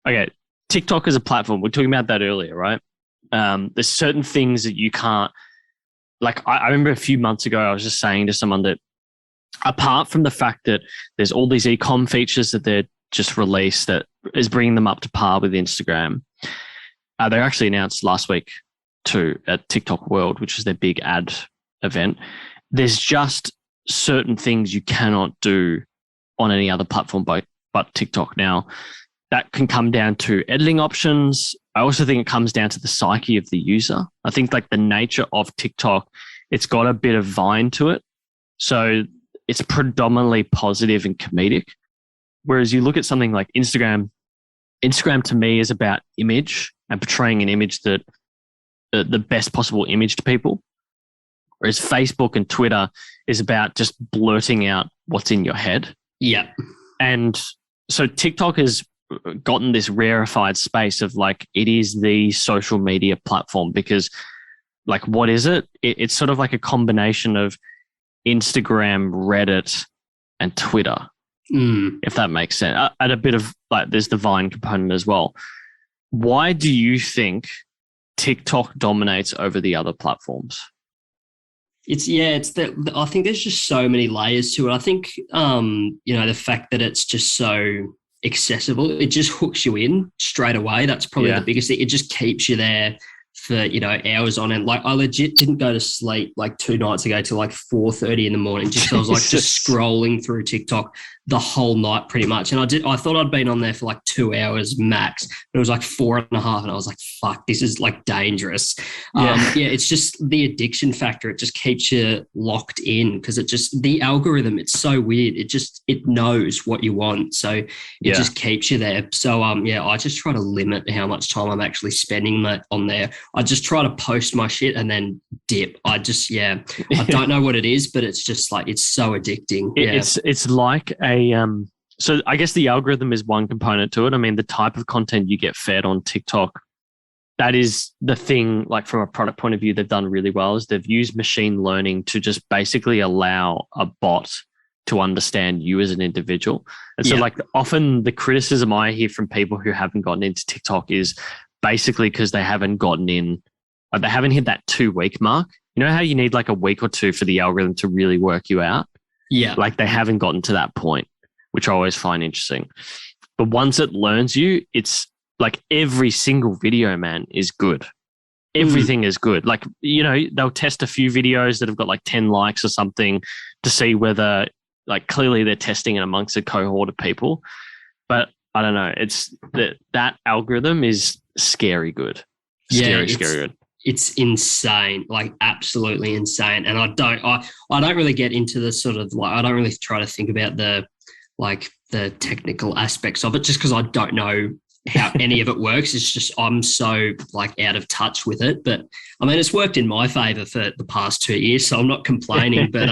Okay, TikTok is a platform. We are talking about that earlier, right? There's certain things that you can't, like, I remember a few months ago, I was just saying to someone that apart from the fact that there's all these e-com features that they're just released that is bringing them up to par with Instagram, they actually announced last week too at TikTok World, which is their big ad event. There's just certain things you cannot do on any other platform but TikTok. Now, that can come down to editing options. I also think it comes down to the psyche of the user. I think like the nature of TikTok, it's got a bit of Vine to it. So it's predominantly positive and comedic. Whereas you look at something like Instagram to me is about image and portraying an image that the best possible image to people. Whereas Facebook and Twitter is about just blurting out what's in your head. Yeah. And so TikTok has gotten this rarefied space of like, it is the social media platform because like, what is it? It's sort of like a combination of Instagram, Reddit, and Twitter, if that makes sense. And a bit of like, there's the Vine component as well. Why do you think TikTok dominates over the other platforms? I think there's just so many layers to it. I think, the fact that it's just so accessible, it just hooks you in straight away. That's probably the biggest thing. It just keeps you there for, hours on end. Like I legit didn't go to sleep like 2 nights ago till like 4:30 in the morning. Just I was like just scrolling through TikTok the whole night pretty much. And I thought I'd been on there for like 2 hours max, but it was like 4.5. And I was like, fuck, this is like dangerous. It's just the addiction factor. It just keeps you locked in because the algorithm, it's so weird. It knows what you want. So it just keeps you there. So, I just try to limit how much time I'm actually spending on there. I just try to post my shit and then dip. I don't know what it is, but it's just like, it's so addicting. It's like so I guess the algorithm is one component to it. I mean, the type of content you get fed on TikTok, that is the thing, like from a product point of view, they've done really well is they've used machine learning to just basically allow a bot to understand you as an individual. And so like often the criticism I hear from people who haven't gotten into TikTok is basically because they haven't gotten in, they haven't hit that 2-week mark. You know how you need like a week or two for the algorithm to really work you out? Yeah. Like they haven't gotten to that point, which I always find interesting. But once it learns you, it's like every single video, man, is good. Everything is good. Like, they'll test a few videos that have got like 10 likes or something to see whether like clearly they're testing it amongst a cohort of people. But I don't know. It's that algorithm is scary good. Scary good. It's insane, like absolutely insane. And I don't really get into the sort of like, I don't really try to think about the technical aspects of it just because I don't know how any of it works. It's just, I'm so like out of touch with it, but I mean, it's worked in my favor for the past 2 years, so I'm not complaining, but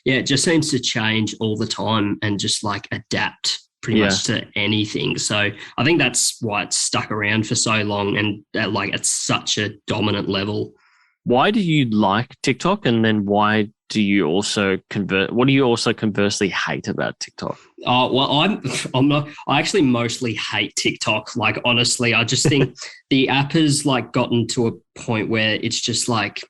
it just seems to change all the time and just like adapt pretty much to anything. So I think that's why it's stuck around for so long and like at such a dominant level. Why do you like TikTok? And then why do you also what do you also conversely hate about TikTok? Oh, well, I actually mostly hate TikTok. Like, honestly, I just think the app has like gotten to a point where it's just like,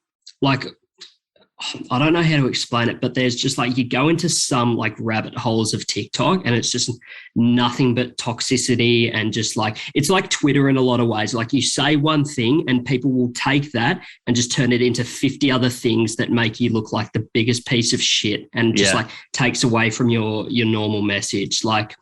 I don't know how to explain it, but there's just like, you go into some like rabbit holes of TikTok and it's just nothing but toxicity and just like, it's like Twitter in a lot of ways. Like you say one thing and people will take that and just turn it into 50 other things that make you look like the biggest piece of shit and just like takes away from your normal message. Like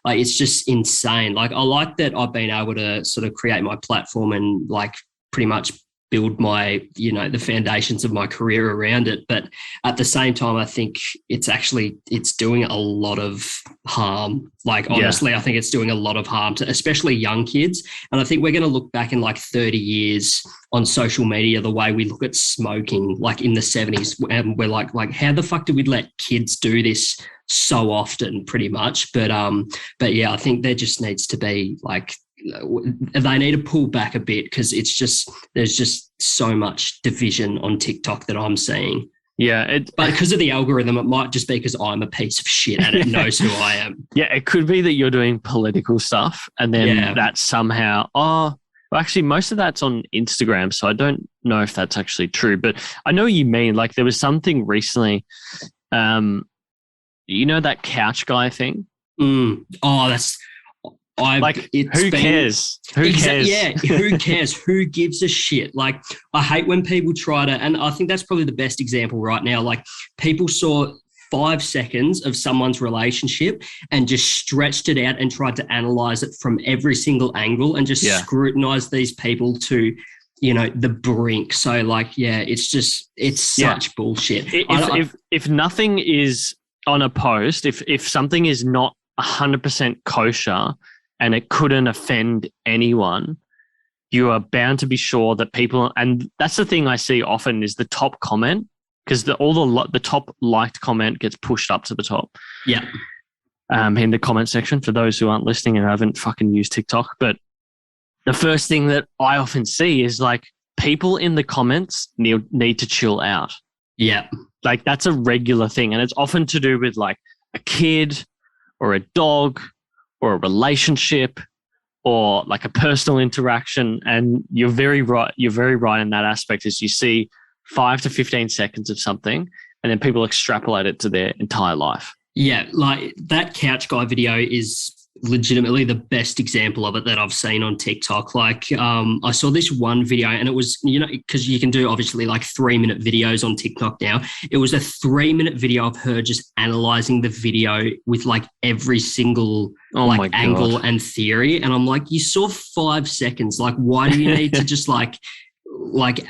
it's just insane. Like I like that I've been able to sort of create my platform and like pretty much build my, the foundations of my career around it. But at the same time, I think it's doing a lot of harm. Like, honestly, I think it's doing a lot of harm to especially young kids. And I think we're going to look back in like 30 years on social media, the way we look at smoking, like in the 70s. And we're like, how the fuck did we let kids do this so often pretty much? But yeah, I think there just needs to be like, they need to pull back a bit because there's just so much division on TikTok that I'm seeing. Yeah. But because of the algorithm, it might just be because I'm a piece of shit and it knows who I am. Yeah, it could be that you're doing political stuff and then that somehow, well, actually, most of that's on Instagram, so I don't know if that's actually true. But I know what you mean. Like there was something recently, that couch guy thing? Oh, that's... who cares? Who cares? Yeah, who cares? Who gives a shit? Like, I hate when people try to, and I think that's probably the best example right now. Like, people saw 5 seconds of someone's relationship and just stretched it out and tried to analyze it from every single angle and just scrutinize these people to, the brink. So, like, it's such bullshit. If nothing is on a post, if something is not 100% kosher, and it couldn't offend anyone, you are bound to be sure that people, and that's the thing I see often is the top comment, because the top liked comment gets pushed up to the top. Yeah. In the comment section for those who aren't listening and haven't fucking used TikTok. But the first thing that I often see is like people in the comments need to chill out. Yeah. Like that's a regular thing. And it's often to do with like a kid or a dog or a relationship or like a personal interaction. And you're very right. You're very right in that aspect is you see 5 to 15 seconds of something and then people extrapolate it to their entire life. Yeah. Like that couch guy video is legitimately the best example of it that I've seen on TikTok. Like I saw this one video and it was, because you can do obviously like 3-minute videos on TikTok now. It was a 3-minute video of her just analyzing the video with like every single angle and theory. And I'm like, you saw 5 seconds. Like, why do you need to just like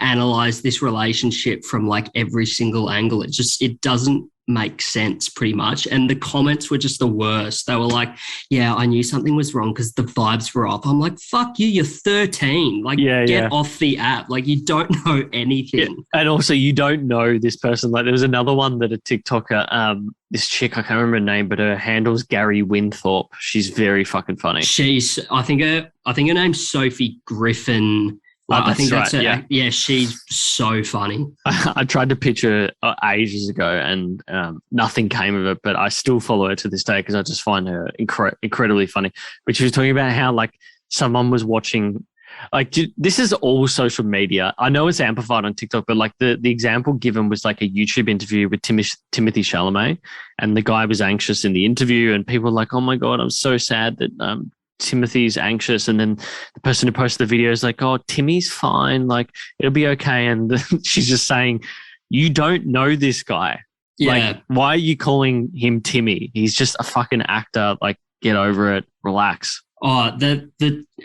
analyze this relationship from like every single angle? It doesn't make sense pretty much. And the comments were just the worst. They were like, yeah, I knew something was wrong because the vibes were off. I'm like, fuck you, you're 13. Like, get off the app. Like, you don't know anything. Yeah. And also you don't know this person. Like there was another one that a TikToker, this chick, I can't remember her name, but her handle's Gary Winthorpe. She's very fucking funny. I think her name's Sophie Griffin. I think that's right. Yeah, she's so funny. I tried to picture her ages ago and nothing came of it, but I still follow her to this day because I just find her incredibly funny. But she was talking about how like someone was watching, like this is all social media. I know it's amplified on TikTok, but like the example given was like a YouTube interview with Timothy Chalamet, and the guy was anxious in the interview, and people were like, "Oh my god, I'm so sad that Timothy's anxious," and then the person who posted the video is like, "Oh, Timmy's fine, like it'll be okay." And she's just saying, "You don't know this guy. Like, why are you calling him Timmy? He's just a fucking actor. Like, get over it. Relax." Oh,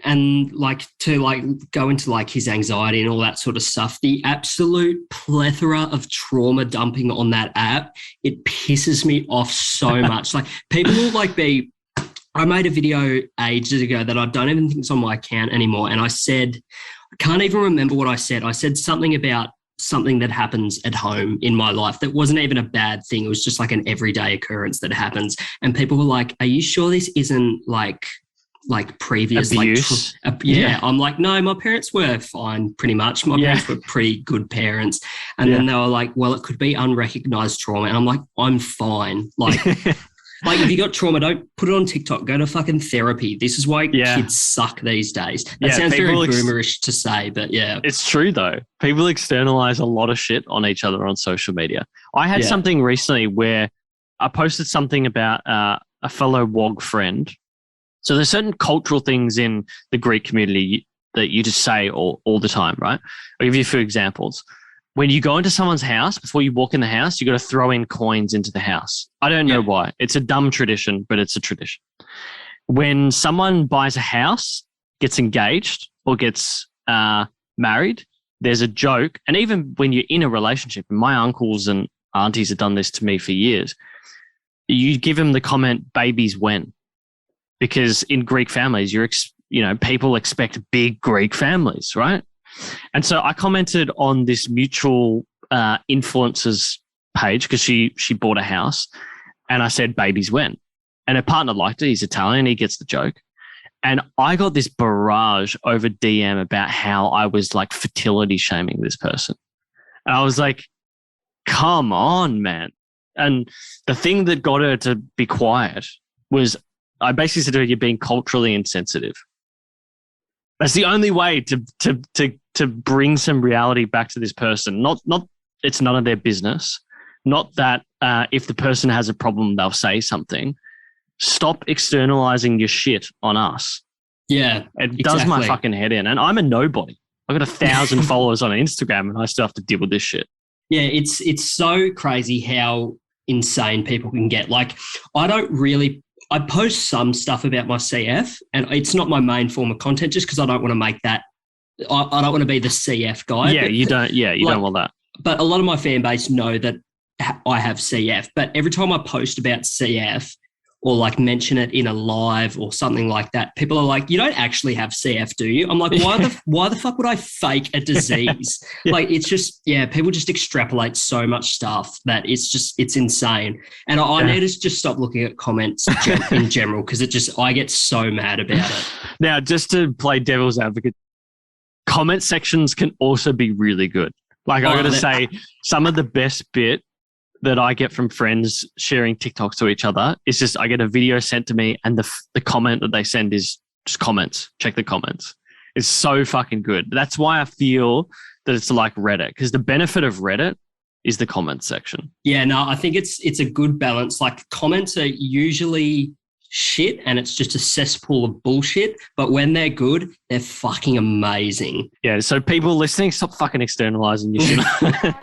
and like to like go into like his anxiety and all that sort of stuff. The absolute plethora of trauma dumping on that app, it pisses me off so much. Like people will like be. I made a video ages ago that I don't even think is on my account anymore. And I can't even remember what I said. I said something about something that happens at home in my life that wasn't even a bad thing. It was just like an everyday occurrence that happens. And people were like, are you sure this isn't like previous abuse? Yeah. I'm like, no, my parents were fine pretty much. My parents were pretty good parents. And then they were like, well, it could be unrecognized trauma. And I'm like, I'm fine. Like, like if you got trauma, don't put it on TikTok. Go to fucking therapy. This is why kids suck these days. That sounds very boomerish to say, but yeah. It's true though. People externalize a lot of shit on each other on social media. I had something recently where I posted something about a fellow WOG friend. So there's certain cultural things in the Greek community that you just say all the time, right? I'll give you a few examples. When you go into someone's house, before you walk in the house, you got to throw in coins into the house. I don't know why. It's a dumb tradition, but it's a tradition. When someone buys a house, gets engaged or gets married, there's a joke. And even when you're in a relationship, and my uncles and aunties have done this to me for years, you give them the comment, babies when. Because in Greek families, people expect big Greek families, right? And so I commented on this mutual influencers page because she bought a house, and I said, babies when. And her partner liked it. He's Italian. He gets the joke. And I got this barrage over DM about how I was like fertility shaming this person. And I was like, come on, man. And the thing that got her to be quiet was I basically said to her, you're being culturally insensitive. That's the only way to bring some reality back to this person. Not it's none of their business. Not that if the person has a problem, they'll say something. Stop externalizing your shit on us. Yeah, it does my fucking head in. And I'm a nobody. I've got 1,000 followers on Instagram and I still have to deal with this shit. Yeah, it's so crazy how insane people can get. Like, I post some stuff about my CF and it's not my main form of content just because I don't want to make that, I don't want to be the CF guy. Yeah, you don't want that. But a lot of my fan base know that I have CF, but every time I post about CF or like mention it in a live or something like that, people are like, you don't actually have CF, do you? I'm like, why the fuck would I fake a disease? Yeah. Like, it's just, people just extrapolate so much stuff that it's insane. And I need to just stop looking at comments in general because I get so mad about it. Now, just to play devil's advocate, comment sections can also be really good. Like, I got to say, some of the best bit that I get from friends sharing TikToks to each other is just I get a video sent to me and the comment that they send is just comments. Check the comments. It's so fucking good. That's why I feel that it's like Reddit, because the benefit of Reddit is the comment section. Yeah, no, I think it's a good balance. Like, comments are usually shit and it's just a cesspool of bullshit, but when they're good, they're fucking amazing. Yeah, so people listening, stop fucking externalizing your shit.